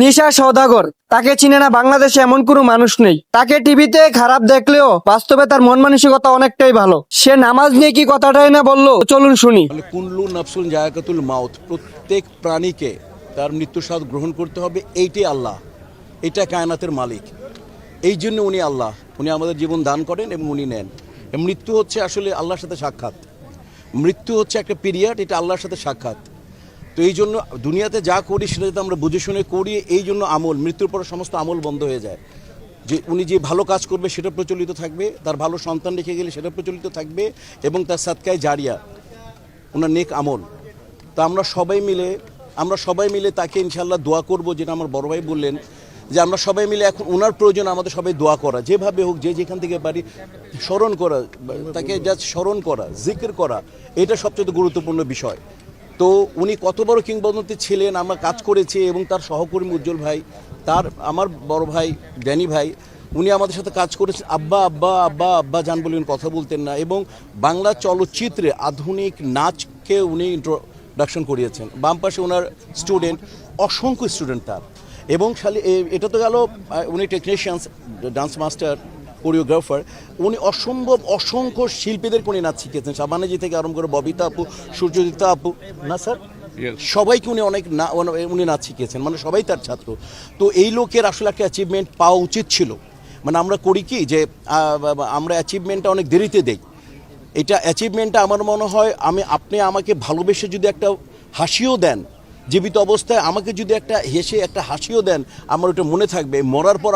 নিশা সওদাগর, তাকে চিনে না বাংলাদেশে এমন কোনো মানুষ নেই। তাকে টিভিতে খারাপ দেখলেও বাস্তবে তার মন মানসিকতা অনেকটাই ভালো। সে নামাজ নিয়ে কি কথাটাই না বললো, চলুন শুনি। কুল্লু নাফসুন জায়কাতুল মাউত, প্রত্যেক প্রাণীকে তার মৃত্যু স্বাদ গ্রহণ করতে হবে। এইটাই আল্লাহ, এটা কায়নাতের মালিক। এই জন্য উনি আল্লাহ, উনি আমাদের জীবন দান করেন এবং উনি নেন। মৃত্যু হচ্ছে আসলে আল্লাহর সাথে সাক্ষাৎ। মৃত্যু হচ্ছে একটা পিরিয়ড, এটা আল্লাহর সাথে সাক্ষাৎ। তো এই জন্য দুনিয়াতে যা করি সেটা যাতে আমরা বুঝে শুনে করি। এই জন্য আমল, মৃত্যুর পর সমস্ত আমল বন্ধ হয়ে যায়। যে উনি যে ভালো কাজ করবে সেটা প্রচলিত থাকবে, তার ভালো সন্তান রেখে গেলে সেটা প্রচলিত থাকবে, এবং তার সাদকায়ে জারিয়া, ওনার নেক আমল। তা আমরা সবাই মিলে তাকে ইনশাআল্লাহ দোয়া করব। যেটা আমার বড় ভাই বললেন যে আমরা সবাই মিলে এখন ওনার প্রয়োজন আমাদের সবাই দোয়া করা, যেভাবে হোক, যে যেখান থেকে পারি স্মরণ করা, তাকে জাস্ট স্মরণ করা, জিকির করা, এটা সবচেয়ে গুরুত্বপূর্ণ বিষয়। তো উনি কত বড় কিংবদন্তি ছিলেন, আমরা কাজ করেছি, এবং তার সহকর্মী উজ্জ্বল ভাই, আমার বড় ভাই ড্যানি ভাই, উনি আমাদের সাথে কাজ করেছেন। আব্বা আব্বা আব্বা আব্বা জান বলে উনি কথা বলতেন না, এবং বাংলা চলচ্চিত্রে আধুনিক নাচকে উনি ইন্ট্রোডাকশন করিয়েছেন। বাম পাশে ওনার স্টুডেন্ট, অসংখ্য স্টুডেন্ট তার। এবং খালি এটা তো গেল, উনি টেকনিশিয়ানস, ডান্স মাস্টার, কোরিওগ্রাফার। উনি অসংখ্য শিল্পীদেরকে উনি নাচ শিখিয়েছেন, শাবানাজি থেকে আরম্ভ করে ববিতা আপু, সূর্যজিতা আপু, না স্যার, সবাইকে উনি উনি নাচ শিখিয়েছেন, মানে সবাই তার ছাত্র। তো এই লোকের আসলে একটা অ্যাচিভমেন্ট পাওয়া উচিত ছিল। মানে আমরা করি কি যে আমরা অ্যাচিভমেন্টটা অনেক দেরিতে দেই। এটা অ্যাচিভমেন্টটা আমার মনে হয়, আপনি আমাকে ভালোবেসে যদি একটা হাসিও দেন, জীবিত অবস্থায় আমাকে যদি একটা হেসে একটা হাসিও দেন, আমার ওটা মনে থাকবে। মরার পর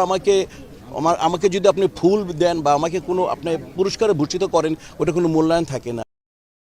আমাকে যদি আপনি ফুল দেন বা আমাকে কোনো আপনি পুরস্কারে ভূষিত করেন, ওটা কোনো মূল্যায়ন থাকে না।